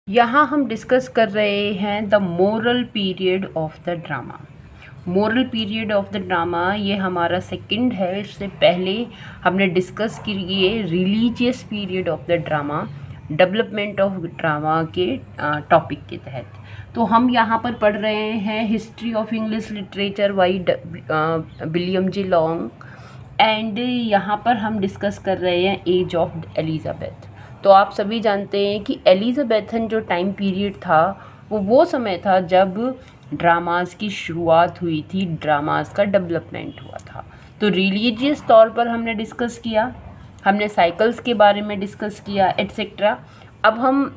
यहाँ हम डिस्कस कर रहे हैं the moral period of the drama. Moral period of the drama ये हमारा सेकंड है। इससे पहले हमने डिस्कस किए religious period of the drama, development of drama के टॉपिक के तहत। तो हम यहाँ पर पढ़ रहे हैं history of English literature by William J long, and यहाँ पर हम डिस्कस कर रहे हैं एज ऑफ एलिजाबेथ। तो आप सभी जानते हैं कि एलिजाबेथन जो टाइम पीरियड था वो समय था जब ड्रामास की शुरुआत हुई थी, ड्रामास का डेवलपमेंट हुआ था। तो रिलीजियस तौर पर हमने डिस्कस किया, हमने साइकिल्स के बारे में डिस्कस किया एट्सेट्रा। अब हम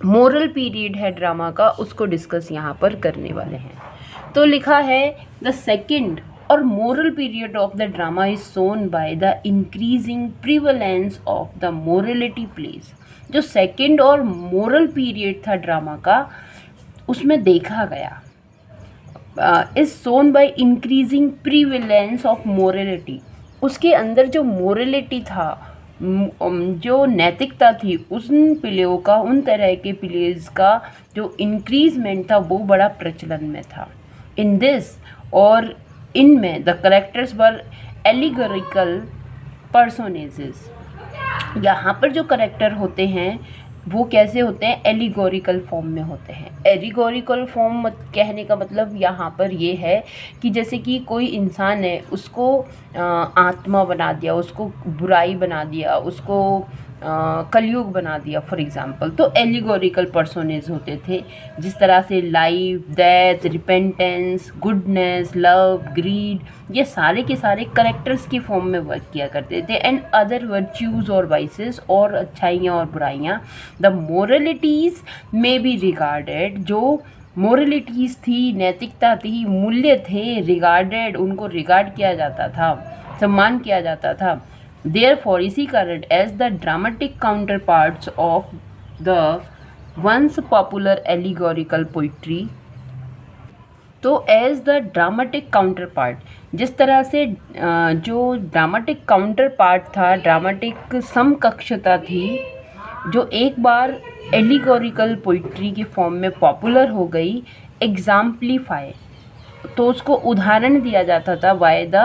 मोरल पीरियड है ड्रामा का, उसको डिस्कस यहाँ पर करने वाले हैं। तो लिखा है द सेकंड और moral period of the drama is shown by the increasing prevalence of the morality plays. जो सेकंड और मोरल पीरियड था ड्रामा का, उसमें देखा गया is shown by increasing prevalence of morality. उसके अंदर जो मोरलिटी था, जो नैतिकता थी, उन प्लेयों का, उन तरह के प्लेज का जो इंक्रीजमेंट था वो बड़ा प्रचलन में था। इन दिस और इनमें द करेक्टर्स वर एलिगोरिकल पर्सोनेजेस। यहाँ पर जो करेक्टर होते हैं वो कैसे होते हैं? एलिगोरिकल फॉर्म में होते हैं। एलिगोरिकल फॉर्म कहने का मतलब यहाँ पर ये है कि जैसे कि कोई इंसान है, उसको आत्मा बना दिया, उसको बुराई बना दिया, उसको कलयुग बना दिया फॉर एग्जांपल। तो एलिगोरिकल पर्सोनेज होते थे, जिस तरह से life, death, repentance, goodness, love, greed, ये सारे के सारे करेक्टर्स के फॉर्म में वर्क किया करते थे। एंड अदर वर्च्यूज़ और वाइसेस, और अच्छाइयाँ और बुराइयाँ। द मोरलिटीज़ में बी रिगार्डेड, जो मोरलिटीज़ थी, नैतिकता थी, मूल्य थे, रिगार्डेड, उनको रिगार्ड किया जाता था, सम्मान किया जाता था। Therefore, इसी कारण as the dramatic counterparts of the once popular allegorical poetry, तो as the dramatic counterpart, जिस तरह से जो ड्रामेटिक काउंटर पार्ट था, ड्रामेटिक समकक्षता थी, जो एक बार एलिगोरिकल पोइट्री के फॉर्म में पॉपुलर हो गई, एग्जाम्पलीफाई, तो उसको उदाहरण दिया जाता था by the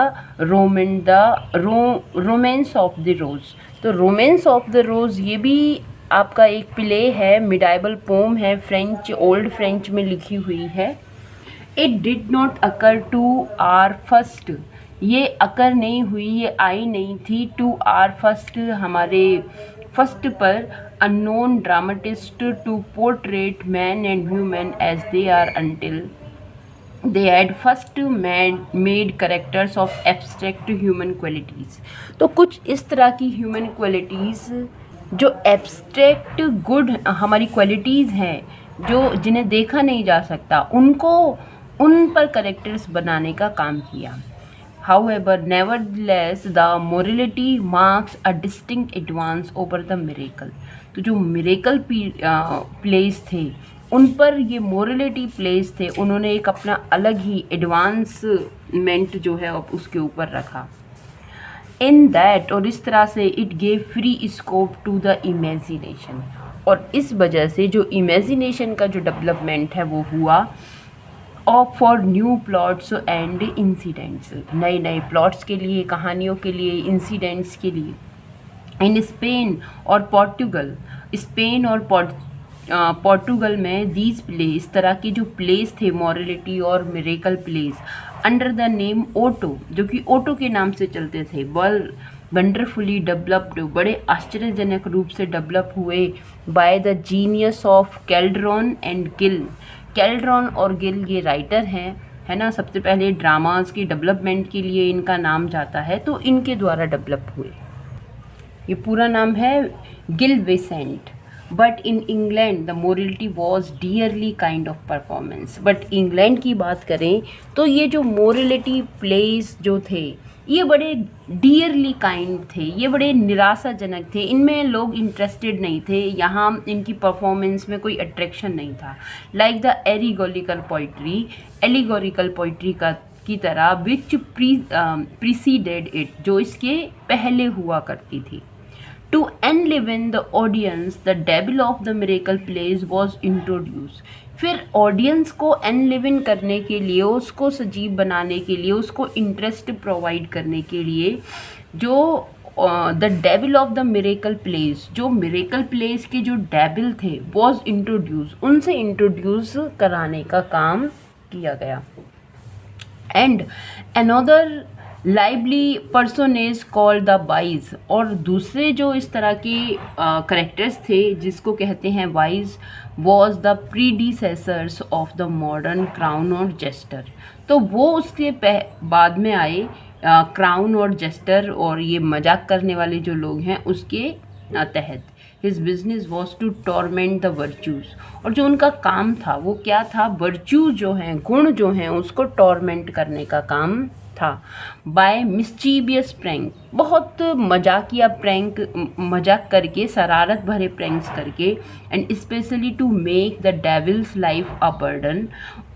romance of the rose. तो रोमांस ऑफ द रोज़ ये भी आपका एक प्ले है, मिडाइवल पोम है, फ्रेंच, ओल्ड फ्रेंच में लिखी हुई है। It did not occur to our first, ये अकर नहीं हुई, ये आई नहीं थी टू आर फर्स्ट, हमारे फर्स्ट पर, unknown dramatist to portrait man and human as they are until they had first made characters of abstract human qualities। तो कुछ इस तरह की human qualities जो abstract good हमारी qualities हैं, जो जिन्हें देखा नहीं जा सकता, उनको उन पर characters बनाने का काम किया। However, nevertheless, the morality marks a distinct advance over the miracle। तो जो miracle plays थे, उन पर ये मोरलिटी प्लेस थे, उन्होंने एक अपना अलग ही एडवांसमेंट जो है उसके ऊपर रखा। इन दैट, और इस तरह से, it gave free scope to the imagination, और इस वजह से जो इमेजिनेशन का जो डेवलपमेंट है वो हुआ, और for new plots and incidents, नए नए प्लॉट्स के लिए, कहानियों के लिए, इंसिडेंट्स के लिए। इन स्पेन और पोर्टुगल, स्पेन और पोर्टुगल में दीज प्ले, इस तरह के जो प्लेस थे, मॉरलिटी और miracle plays, under the name Otto, जो कि ओटो के नाम से चलते थे, वंडरफुली डेवलप्ड, बड़े आश्चर्यजनक रूप से डेवलप हुए, by the genius of Calderon and Gil. Calderon और गिल ये राइटर हैं, है ना। सबसे पहले ड्रामास की डेवलपमेंट के लिए इनका नाम जाता है, तो इनके द्वारा डेवलप हुए। ये पूरा नाम है Gill Besant. But in England the morality was dearly kind of performance. But England की बात करें तो ये जो मोरलिटी प्लेस जो थे, ये बड़े डियरली काइंड थे, ये बड़े निराशाजनक थे, इनमें लोग इंटरेस्टेड नहीं थे, यहाँ इनकी परफॉर्मेंस में कोई अट्रैक्शन नहीं था। लाइक द एलिगोरिकल पोइट्री का की तरह, विच प्रीसीडेड इट, जो इसके पहले हुआ करती थी। To enliven the audience, the devil of the miracle plays was introduced. फिर ऑडियंस को एनलिवन करने के लिए, उसको सजीव बनाने के लिए, उसको इंटरेस्ट प्रोवाइड करने के लिए जो the devil of the miracle place, जो मिरेकल प्लेस के जो डेविल थे, वॉज इंट्रोड्यूस, उनसे इंट्रोड्यूस कराने का काम किया गया. And another lively personage called the wise, और दूसरे जो इस तरह के करेक्टर्स थे जिसको कहते हैं wise, was the predecessors of the modern clown और जेस्टर. तो वो उसके बाद में आए क्राउन और जेस्टर और ये मजाक करने वाले जो लोग हैं उसके तहत. His business was to torment the virtues, और जो उनका काम था वो क्या था, वर्च्यूज़ जो हैं, गुण जो हैं, उसको टॉर्मेंट करने का काम था. बाय मिस्चीवियस प्रैंक, बहुत मजाकिया प्रैंक, मजाक करके, शरारत भरे प्रैंक्स करके. And specially to make the devil's life a burden,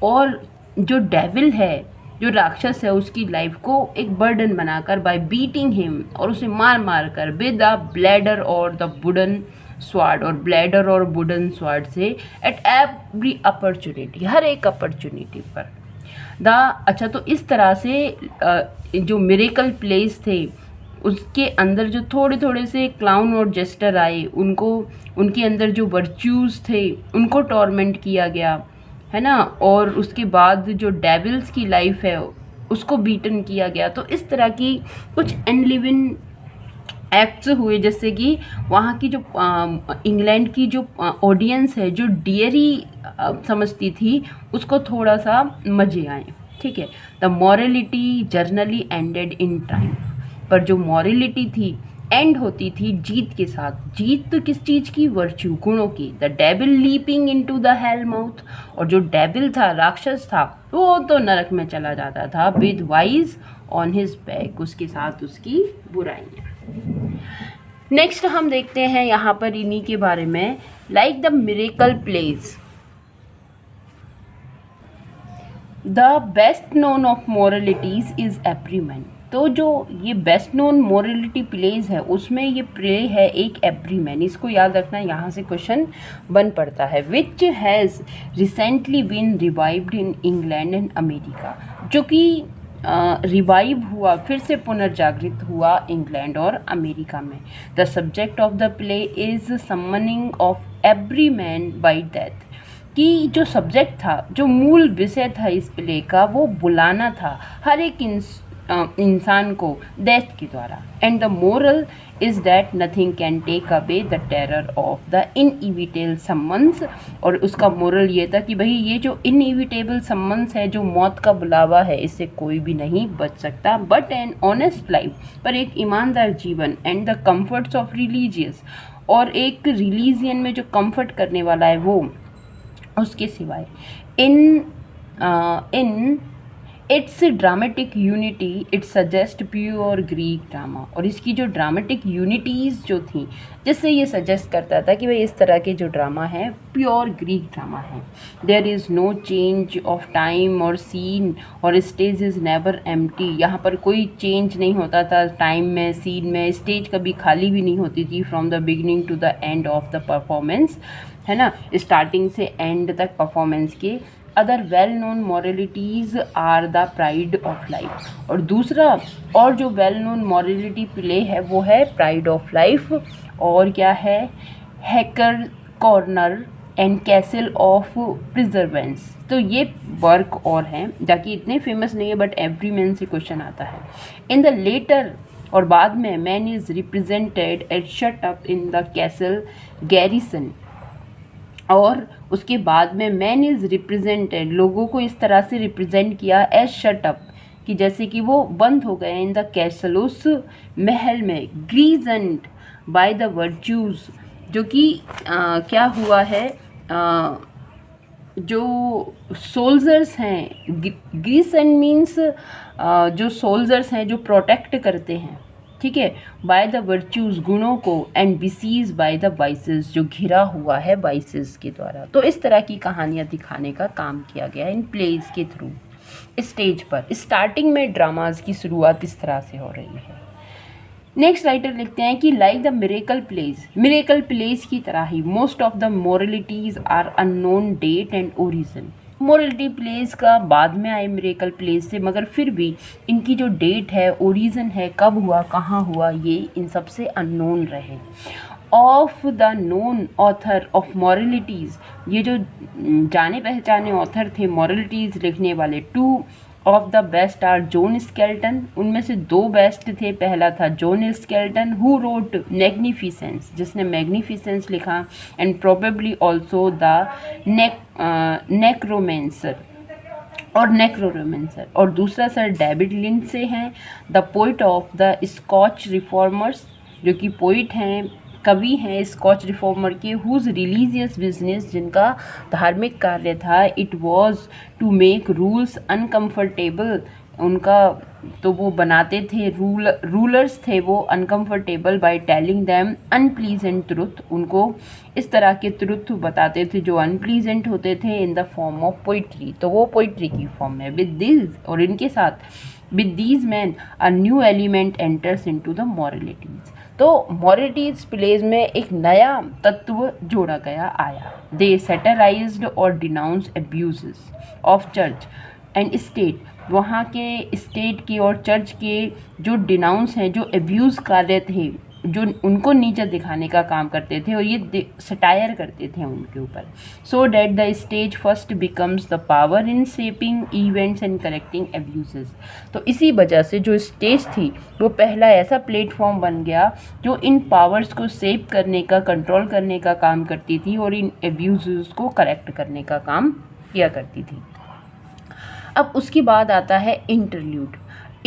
और जो डेविल है, जो राक्षस है, उसकी लाइफ को एक बर्डन बनाकर, बाय बीटिंग हिम, और उसे मार मार कर, विद द ब्लैडर और द वुडन स्वार्ड, और ब्लैडर और वुडन स्वार्ड से, एट एवरी अपॉर्चुनिटी, हर एक अपॉर्चुनिटी पर. अच्छा, तो इस तरह से जो मिरेकल प्लेस थे उसके अंदर जो थोड़े थोड़े से क्लाउन और जेस्टर आए, उनको, उनके अंदर जो वर्च्यूज़ थे उनको टॉर्मेंट किया गया, है ना. और उसके बाद जो डेविल्स की लाइफ है उसको बीटन किया गया. तो इस तरह की कुछ एनलिविन एक्ट्स हुए, जैसे कि वहाँ की जो इंग्लैंड की जो ऑडियंस है, जो डियरी समझती थी, उसको थोड़ा सा मज़े आए. ठीक है. The morality generally ended in time, पर जो मॉरलिटी थी एंड होती थी जीत के साथ. जीत तो किस चीज़ की, वर्च्यू, गुणों की. The devil leaping into the hell mouth, और जो डेविल था, राक्षस था, वो तो नरक में चला जाता था. With wise on his back, उसके साथ उसकी बुराइयाँ. नेक्स्ट हम देखते हैं यहाँ पर इन्हीं के बारे में. Like the miracle plays, the best known of moralities is Everyman. तो जो ये बेस्ट नोन मोरलिटी प्लेज है उसमें ये प्ले है एक एवरीमैन. इसको याद रखना, यहाँ से क्वेश्चन बन पड़ता है. Which has recently been revived in England and America, जो कि रिवाइव हुआ, फिर से पुनर्जागृत हुआ इंग्लैंड और अमेरिका में. The subject of the play is summoning of every man by death, कि जो सब्जेक्ट था, जो मूल विषय था इस प्ले का, वो बुलाना था हर एक इंसान को डेथ के द्वारा. And the moral is that nothing can take away the terror of the inevitable summons. और उसका मोरल ये था कि भाई ये जो इनइविटेबल समन्स है, जो मौत का बुलावा है, इससे कोई भी नहीं बच सकता. बट एन ऑनेस्ट लाइफ, पर एक ईमानदार जीवन. And the comforts of religious, और एक रिलीजियन में जो कम्फर्ट करने वाला है वो, उसके सिवाय. In its dramatic unity it suggest pure Greek drama. और इसकी जो ड्रामेटिक यूनिटीज़ जो थी, जिससे ये सजेस्ट करता था कि भाई इस तरह के जो ड्रामा है प्योर ग्रीक ड्रामा है. There is no change of time और सीन, और स्टेज इज़ नेवर एम्प्टी. यहाँ पर कोई चेंज नहीं होता था टाइम में, सीन में. स्टेज कभी खाली भी नहीं होती थी from the beginning to the end of the performance, है ना, स्टार्टिंग से एंड तक परफॉर्मेंस के. Other well known moralities are the pride of life. और दूसरा, और जो वेल नोन मॉरलिटी प्ले है वो है प्राइड ऑफ लाइफ. और क्या है, hacker corner and castle of प्रिजर्वेंस. तो ये वर्क और हैं, जाकि इतने फेमस नहीं है, बट एवरी मैन से क्वेश्चन आता है. इन द लेटर, और बाद में, man is represented at shut up in the castle garrison. और उसके बाद में मैन इज़ रिप्रेजेंटेड, लोगों को इस तरह से रिप्रेजेंट किया एज शट अप, कि जैसे कि वो बंद हो गए इन द कैसल, उस महल में. ग्रीजन्ड बाय द वर्च्यूज़, जो कि क्या हुआ है, जो सोल्जर्स हैं, ग्रीसन मीन्स जो सोल्जर्स हैं जो प्रोटेक्ट करते हैं, ठीक है, बाय द वर्च्यूज़, गुणों को. एंड बिसीज बाय द वाइसेस, जो घिरा हुआ है वाइसेस के द्वारा. तो इस तरह की कहानियाँ दिखाने का काम किया गया इन प्लेज के थ्रू. स्टेज पर स्टार्टिंग में ड्रामाज की शुरुआत इस तरह से हो रही है. नेक्स्ट राइटर लिखते हैं कि लाइक द मिरेकल प्लेस की तरह ही most of the moralities are unknown date and origin. Morality plays का बाद में आए मिरेकल प्लेस से, मगर फिर भी इनकी जो डेट है, ओरिजिन है, कब हुआ, कहाँ हुआ, ये इन सब से अननोन रहे। Of the known author of moralities, ये जो जाने पहचाने ऑथर थे मॉरलिटीज़ लिखने वाले, two of the best are John Skelton, उनमें से दो बेस्ट थे। पहला था John Skelton who wrote Magnificence, जिसने मैग्निफिसेंस लिखा, and probably also the Necromancer और दूसरा सर डेविड लिंडसे हैं, the poet of the Scotch reformers, जो कि पोइट हैं, कवि हैं स्कॉच रिफॉर्मर के, हुज रिलीजियस बिजनेस, जिनका धार्मिक कार्य था, it was to make rules uncomfortable, उनका तो वो बनाते थे रूलर्स थे वो uncomfortable by telling them unpleasant truth, उनको इस तरह के ट्रुथ बताते थे जो अनप्लीजेंट होते थे, in the form of poetry, तो वो पोइट्री की फॉर्म में। विद दिस, और इनके साथ, with these men a new element enters into the moralities, तो मॉरलिटीज प्लेज में एक नया तत्व जोड़ा गया आया। दे सेटराइज्ड और denounce abuses of church and state, वहाँ के स्टेट के और चर्च के जो डिनाउंस हैं, जो एब्यूज़ कार्य थे, जो उनको नीचा दिखाने का काम करते थे, और ये सटायर करते थे उनके ऊपर। So that the stage first becomes the power in shaping events and correcting abuses, तो इसी वजह से जो स्टेज थी वो पहला ऐसा प्लेटफॉर्म बन गया जो इन पावर्स को शेप करने का, कंट्रोल करने का काम करती थी, और इन एब्यूजेस को करेक्ट करने का काम किया करती थी। अब उसके बाद आता है इंटरल्यूड।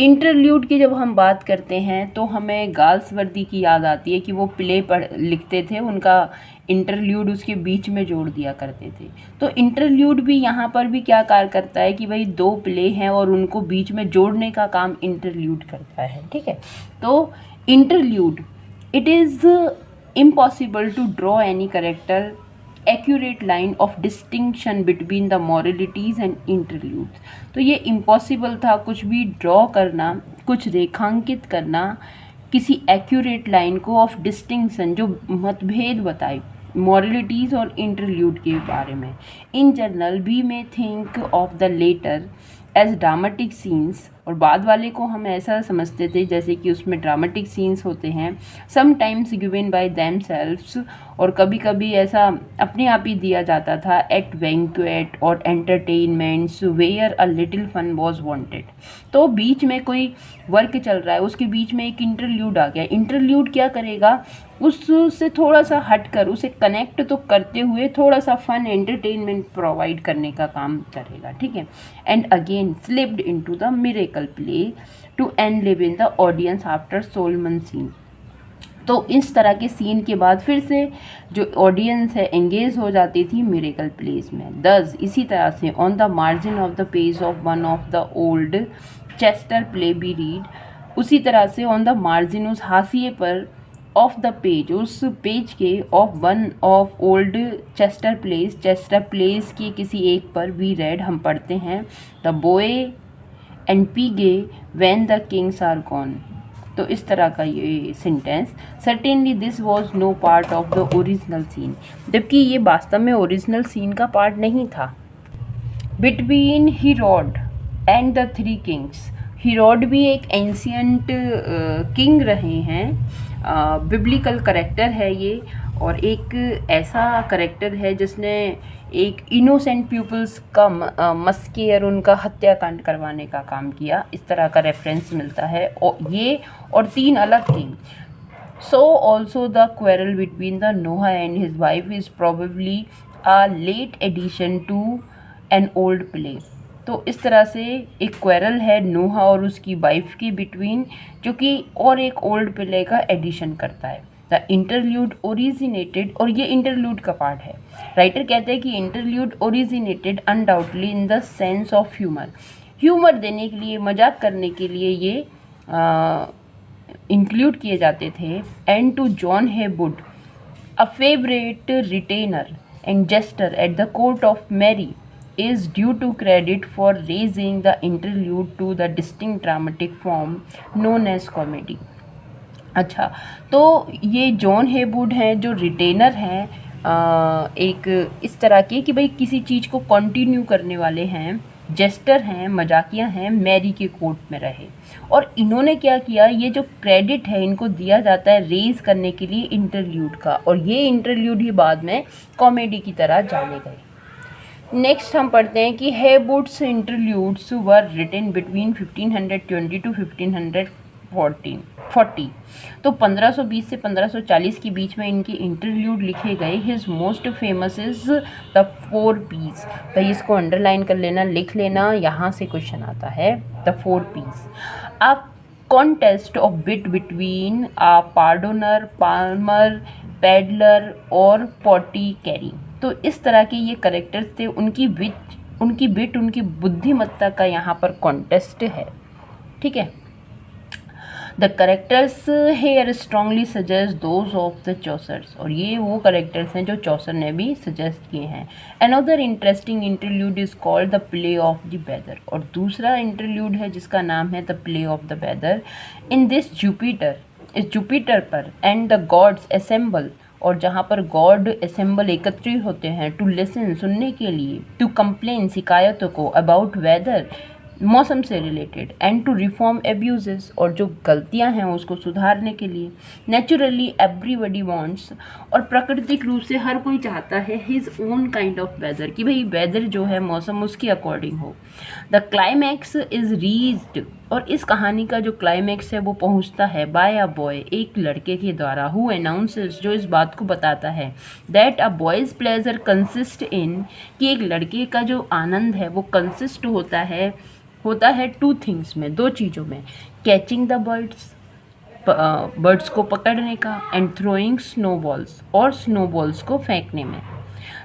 इंटरल्यूड की जब हम बात करते हैं तो हमें गाल्सवर्दी की याद आती है कि वो प्ले लिखते थे, उनका इंटरल्यूड उसके बीच में जोड़ दिया करते थे। तो इंटरल्यूड भी यहाँ पर भी क्या कार्य करता है कि भाई दो प्ले हैं और उनको बीच में जोड़ने का काम इंटरल्यूड करता है, ठीक है। तो interlude, it is impossible to draw any character accurate line of distinction between the moralities and interludes, तो ये इम्पॉसिबल था कुछ भी ड्रॉ करना, कुछ रेखांकित करना, किसी एक्यूरेट लाइन को ऑफ डिस्टिंक्शन, जो मतभेद बताए मॉरलिटीज़ और इंटरल्यूड के बारे में। In general we may think of the latter as dramatic scenes, और बाद वाले को हम ऐसा समझते थे जैसे कि उसमें ड्रामेटिक सीन्स होते हैं, sometimes given by them selves, और कभी कभी ऐसा अपने आप ही दिया जाता था, एट बैंक्वेट और entertainments where a little fun was wanted. तो बीच में कोई वर्क चल रहा है, उसके बीच में एक इंटरल्यूड आ गया, इंटरल्यूड क्या करेगा, उससे थोड़ा सा हटकर उसे कनेक्ट तो करते हुए थोड़ा सा फन एंटरटेनमेंट प्रोवाइड करने का काम करेगा, ठीक है। And again slipped into the miracle play to enliven the audience after solemn scene, तो इस तरह के सीन के बाद फिर से जो ऑडियंस है एंगेज हो जाती थी मिरेकल प्लेस में। दस इसी तरह से on the margin of the page of one of the old Chester play be read, उसी तरह से ऑन द मार्जिन, उस हाशिए पर, ऑफ द पेज, उस पेज के, of one of old Chester plays की किसी एक पर, वी रेड हम पढ़ते हैं, the boy and Pigge when the kings are gone, तो इस तरह का ये sentence. Certainly this was no part of the original scene, जबकि ये वास्तव में ओरिजिनल सीन का पार्ट नहीं था। Between Herod and the three kings, Herod भी एक एंशियंट किंग रहे हैं, बिब्लिकल करेक्टर है ये, और एक ऐसा करेक्टर है जिसने एक इनोसेंट पीपल्स का मस्केयर, उनका हत्याकांड करवाने का काम किया, इस तरह का रेफरेंस मिलता है, और ये और तीन अलग king. So also the quarrel between the Noah and his wife is probably a late addition to an old play, तो इस तरह से एक क्वेरल है नोहा और उसकी वाइफ के बिटवीन, जो कि और एक ओल्ड प्ले का एडिशन करता है। द इंटरल्यूड ओरिजिनेटेड, और ये इंटरल्यूड का पार्ट है। राइटर कहते हैं कि interlude originated undoubtedly in the sense of humour देने के लिए, मजाक करने के लिए ये इंक्लूड किए जाते थे। And to John Heywood, a favourite retainer and jester at the court of Mary, is due to credit for raising the interlude to the distinct dramatic form known as comedy. अच्छा, तो ये John Heywood हैं जो retainer हैं, एक इस तरह के कि भाई किसी चीज़ को कंटिन्यू करने वाले हैं, जेस्टर हैं, मजाकिया हैं, मैरी के कोर्ट में रहे। और इन्होंने क्या किया, ये जो क्रेडिट है इनको दिया जाता है रेज करने के लिए इंटरल्यूड का, और ये इंटरल्यूड ही बाद में कॉमेडी की तरह जाने गए। नेक्स्ट हम पढ़ते हैं कि Heywood's interludes were written between 1520 to 1540। तो 1520 से 1540 के बीच में इनके इंटरल्यूड लिखे गए। His most famous is the four P's. भाई इसको अंडरलाइन कर लेना, लिख लेना, यहाँ से क्वेश्चन आता है the four P's. A contest of bit between a pardoner, palmer, pedlar और पॉटी कैरी। तो इस तरह के ये करेक्टर्स थे, उनकी बिट उनकी बुद्धिमत्ता का यहाँ पर कॉन्टेस्ट है। ठीक है, the characters here strongly suggest those of the Chaucer's. और ये वो करेक्टर्स हैं जो चौसर ने भी सजेस्ट किए हैं। Another interesting interlude is called the play of the बेदर। और दूसरा इंटरल्यूड है जिसका नाम है द प्ले ऑफ द बेदर। इन दिस जुपिटर पर एंड द गॉड्स असेंबल। और जहाँ पर गॉड असेंबल एकत्रित होते हैं टू लिसन सुनने के लिए, टू कंप्लेन शिकायतों को, अबाउट वेदर मौसम से related, and to reform abuses और जो गलतियां हैं उसको सुधारने के लिए। नेचुरली एवरीबडी वांट्स और प्राकृतिक रूप से हर कोई चाहता है his own kind of weather, कि भाई वेदर जो है मौसम उसके अकॉर्डिंग हो। द क्लाइमैक्स इज रीच्ड और इस कहानी का जो क्लाइमैक्स है वो पहुंचता है बाय अ बॉय, एक लड़के के द्वारा, हु अनाउंसेस जो इस बात को बताता है that a boys pleasure consist in, कि एक लड़के का जो आनंद है वो कंसिस्ट होता है टू थिंग्स में, दो चीज़ों में, कैचिंग द बर्ड्स को पकड़ने का, एंड थ्रोइंग स्नोबॉल्स और स्नोबॉल्स को फेंकने में।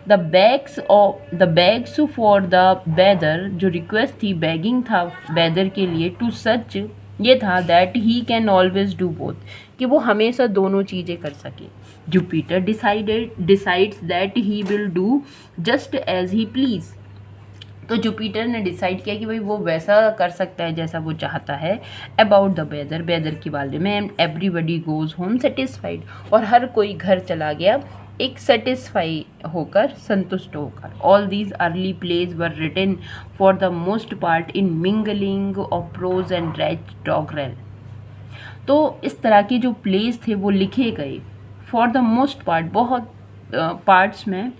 द बैग्स फॉर द बेदर, जो रिक्वेस्ट थी, बैगिंग था बेदर के लिए, टू सच ये था that he can always do both, कि वो हमेशा दोनों चीज़ें कर सके। Jupiter decides that he will do just as he please. तो जुपिटर ने डिसाइड किया कि भाई वो वैसा कर सकता है जैसा वो चाहता है। अबाउट द बेदर के बारे में, and everybody goes home satisfied, और हर कोई घर चला गया एक सेटिस्फाई होकर, संतुष्ट होकर। All these early plays were written for the most part in mingling of prose and wretched doggerel. तो इस तरह के जो प्लेज थे वो लिखे गए फॉर द मोस्ट पार्ट, बहुत पार्ट्स में,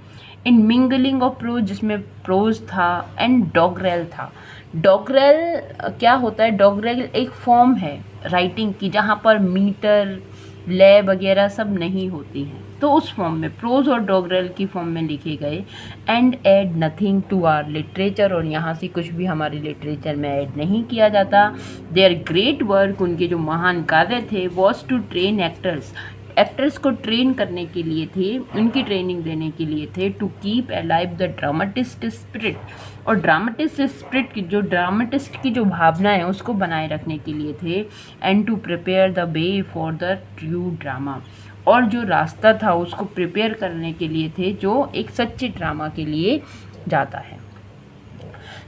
इन मिंगलिंग ऑफ प्रोज जिसमें प्रोज था, एंड डॉगरेल था। डॉगरेल क्या होता है, डॉगरेल एक फॉर्म है राइटिंग की जहाँ पर मीटर, लय वगैरह सब नहीं होती हैं, तो उस फॉर्म में प्रोज और डॉगरेल की फॉर्म में लिखे गए। And add nothing to our literature, और यहाँ से कुछ भी हमारे लिटरेचर में ऐड नहीं किया जाता। देयर ग्रेट वर्क, उनके जो महान कार्य थे, वॉज टू ट्रेन एक्टर्स को ट्रेन करने के लिए थे, उनकी ट्रेनिंग देने के लिए थे। To keep alive the dramatist spirit, और ड्रामेटिस्ट स्पिरिट की ड्रामेटिस्ट की जो भावना है उसको बनाए रखने के लिए थे। And to prepare the way for the true drama, और जो रास्ता था उसको प्रिपेयर करने के लिए थे जो एक सच्चे ड्रामा के लिए जाता है।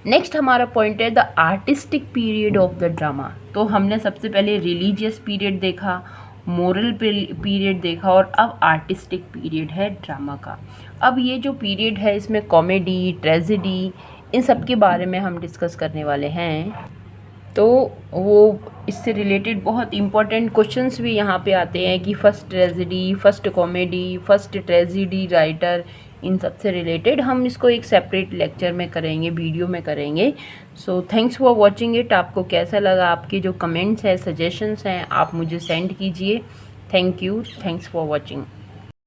नेक्स्ट हमारा पॉइंट है the artistic period of the drama. तो हमने सबसे पहले रिलीजियस पीरियड देखा, मोरल पीरियड देखा, और अब आर्टिस्टिक पीरियड है ड्रामा का। अब ये जो पीरियड है इसमें कॉमेडी, ट्रेजेडी, इन सब के बारे में हम डिस्कस करने वाले हैं। तो वो इससे रिलेटेड बहुत इंपॉर्टेंट क्वेश्चंस भी यहाँ पे आते हैं कि first tragedy, first comedy, first tragedy writer, इन सब से रिलेटेड हम इसको एक सेपरेट लेक्चर में करेंगे, वीडियो में करेंगे। So thanks for watching it. आपको कैसा लगा, आपके जो कमेंट्स हैं, सजेशंस हैं, आप मुझे सेंड कीजिए। Thank you, thanks for watching.